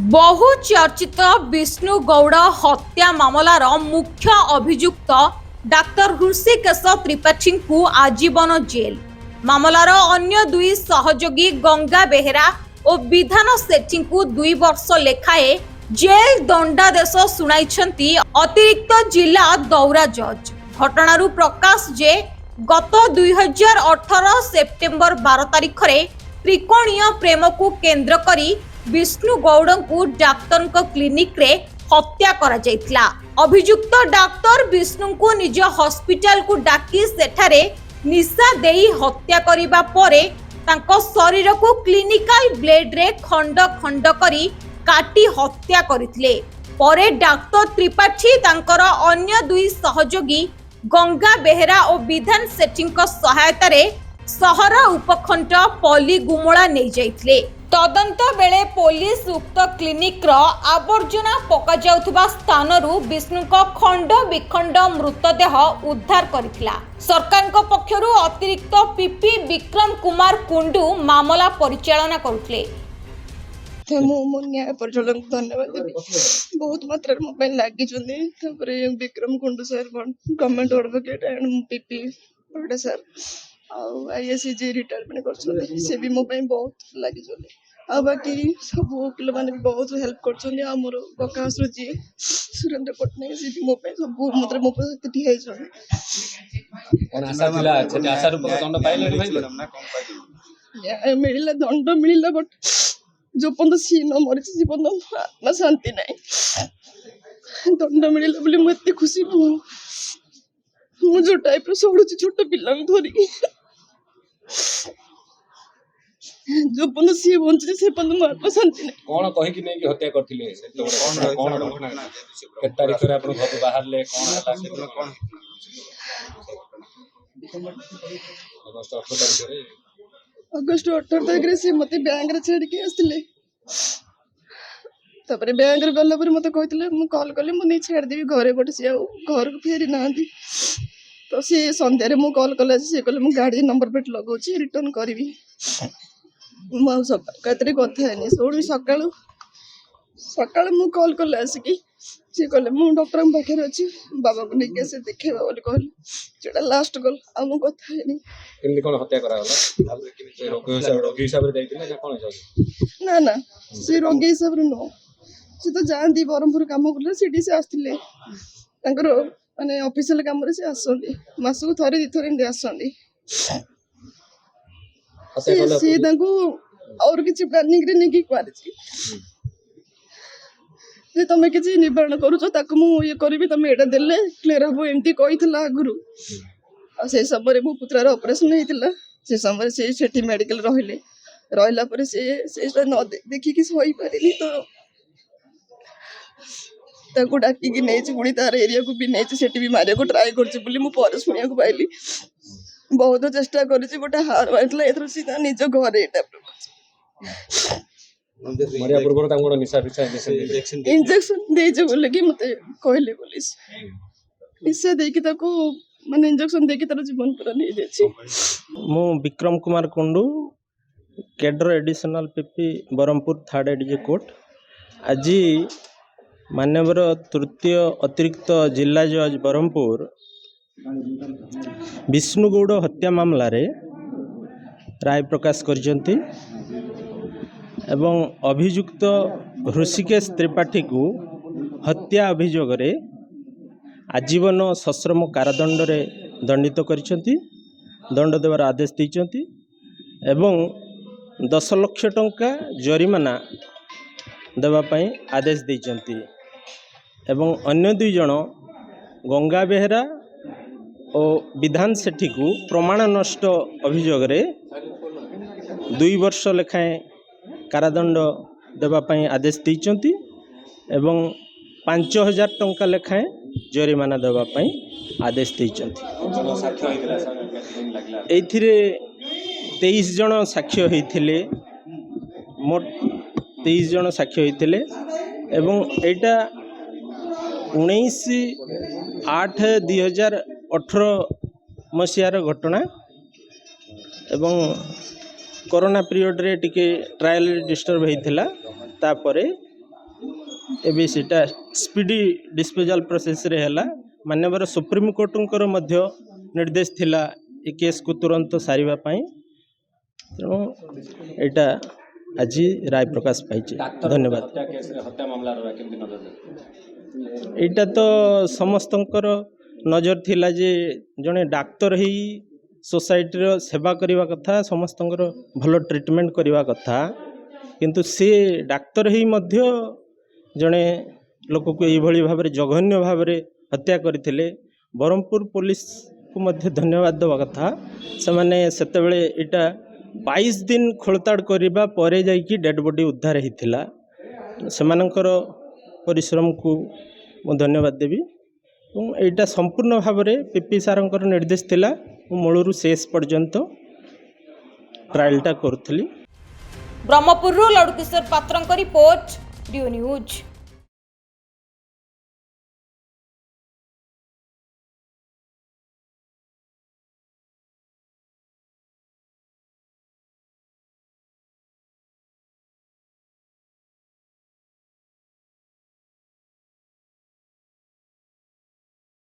बहु चर्चित विष्णु गौड़ हत्या मामलार मुख्य अभियुक्त डाक्टर हृषिकेश त्रिपाठी को आजीवन जेल। मामलार अन्य दुई सहयोगी गंगा बेहेरा और विधान सेठी को 2 वर्ष लेखाए जेल दंडादेश शुणाई अतिरिक्त जिला दौरा जज। घटनारू प्रकाश जे गत 2018 सेप्टेम्बर 12 तारिख रे त्रिकोणीय प्रेम को केंद्र करी विष्णु गौड़ को डाक्तर क्लिनिक रे हत्या करा जायतिला। अभियुक्त डाक्तर विष्णु को निज हॉस्पिटल को डाकी सेठारे निशा देई हत्या करिबा परे तांको शरीर को क्लिनिकल ब्लेड रे खंड खंड करी काटी हत्या करथिले। परे डाक्तर त्रिपाठी तांकर अन्य दुई सहयोगी गंगा बेहेरा और विधान सेठीଙ୍କ सहायतारे सहर उपखंड पल्ली गुमला नहीं जाइथिले। तदंत बेले पुलिस उक्त क्लिनिक रो आवर्जना पका जाउथबा स्थानरू विष्णुको खंड विखंड मृतदेह उद्धार करथिला। सरकारଙ୍କ पक्षरु अतिरिक्त पीपी विक्रम कुमार कुंडू मामला परिचालना करुथिले। मो न्याय परिचालन को धन्यवाद देवी। बहुत मात्रा मोबाइल लगी Vikram Kundu sir government advocate and PP बड़े सर आईएससी रिटायरमेंट कर भी मो बहुत लगी बाकी सब वकील मैंने बहुत हेल्प कर मोर प्रकाश जी सुरेंद्र पट्टनायक सी भी मो सब मतलब मो मिलला दंड मिलला बट जो पर्यटन सी न मरी से पर्यटन आत्मा शांति ना दंड मिलला बोली मुझे खुशी जो टाइप सोड़ू छोट पिला धरिकी जो पर्यटन सी बंचे से पर्यटन आत्मा शांति ना कौन कहि कि नहीं कि हत्या करथिले से तो कौन घटना के तारीख रे अपन घर बाहर ले कौन हला से कौन अगस्त 18 तारीख रे से मते बैंक रे छेड़ के आस्तिले तबरे बैंक रे गल्ला पर मते कहतिले मु कॉल करले मु नहीं छेड़ देबी घरे बट से घर को फेरी नांदी तो से संध्या रे मु कॉल कला से कहले मु गाड़ी नंबर प्लेट लगाउची रिटर्न करबी मु सब कतरे कथा नहीं सोडी सकाळू सकाळ मु कॉल कला आसी से कहले मु डॉक्टर के पाखे अछि बाबा को लेके से देखेबा बोली कहले जेटा लास्ट कॉल आ मु कथा नहीं केमनी कोन हत्या करा होला रोगी हिसाब रे दैतिले कोन हिसाब ना ना से रोगी हिसाब रे नो से तो जानती बरमपुर काम करले सीडी से आस्तिले तांकर माने ऑफिशियल काम रे से आसंदी मासु थरे दिथरे इंदे आसंदी से तांको और किछि प्लानिंग रे नहीं की क्वालिटी जे तमे किछि निवारण करूछ ताको मु ये करबी तमे एटा देले क्लियर हबो एमती कहितला आगुरु आ से समय मो पुत्रार ऑपरेशन हेतिला से समय से सेठी मेडिकल रहला पर से न देखि कि सही पारिनी तो ताको डाकी कि नै पुणी तार एरिया को भी नै सेठी भी मारे को ट्राई करछि बोली मु पर सुनिया को पाइली बहुत चेष्टा करछि गोटा हार बाइतला एथर सीधा निज घरे एटा मरिया पूर्व तांगो निशा पिछा इंजेक्शन दे जे बोले कि मते कहले पुलिस निशा दे कि ताको माने इंजेक्शन दे कि तार जीवन पूरा नै देछि। मु Vikram Kumar Kundu cadre additional PP Barampur 3rd ADJ court आज माननीय तृतीय अतिरिक्त जिला जज बरमपुर विष्णु गौड़ हत्या मामला रे राय प्रकाश करजंती एवं अभियुक्त हृषिकेश त्रिपाठी को हत्या अभियोग रे आजीवन सश्रम कारादंड रे दंडित करिसंती दंड देवार आदेश दैचंती एवं 10 लाख टंका जरिमाना देवा पई आदेश दैचंती एवं अन्य 2 जन गंगा बेहेरा और विधान सेठी को प्रमाण नष्ट अभियोग रे 2 वर्ष लेखाएं कारादंड देवा पई आदेश दैचंती एवं 5000 टंका लेखाएं जरिमाना देवा पई आदेश दैचंती। एथिरे 23 जन साक्ष्य होइथिले मोट 23 जन साक्ष्य होइथिले एवं एटा 19/8/2018 मसीहार घटना एवं कोरोना पीरियड रे टिके ट्रायल डिस्टर्ब होइथिला तापरे ଏବେ ସେଇଟା ସ୍ପିଡି डिस्पोजाल प्रोसेस रे हैला माननीय सुप्रीम कोर्टଙ୍କର ମଧ୍ୟ निर्देश थिला ए केस को तुरंत सारिबा ପାଇଁ ତେଣୁ ଏଇଟା ଆଜି ରାୟ ପ୍ରକାଶ ପାଇଛି। ଧନ୍ୟବାଦ। ହତ୍ୟା କେସରେ ହତ୍ୟା ମାମଲାର କେମିତି ନଜର ଦେଲେ? ଏଇଟା ତ ସମସ୍ତଙ୍କର ନଜର ଥିଲା ଯେ ଜଣେ ଡାକ୍ତର ହେଇ सोसाइटी सेवा करने कथा समस्तଙ୍କର भल ट्रिटमेंट करने कथा किंतु से डाक्तर ही मध्य जड़े लोक को यही भाव जघन्य भाव हत्या करते ब्रह्मपुर पुलिस को मध्य धन्यवाद देवा कथा से माने सेते बेले इटा 22 दिन खोलताड़ करबा परे जाइकी डेड बॉडी उद्धार होता से परिश्रम को मु धन्यवाद देवी। एटा संपूर्ण भाव में पीपी सार निर्देश थिला मूलरू शेष पर्यंत ट्रायलटा करुथली। ब्रह्मपुर लड़किशोर पात्र रिपोर्ट, रियो न्यूज।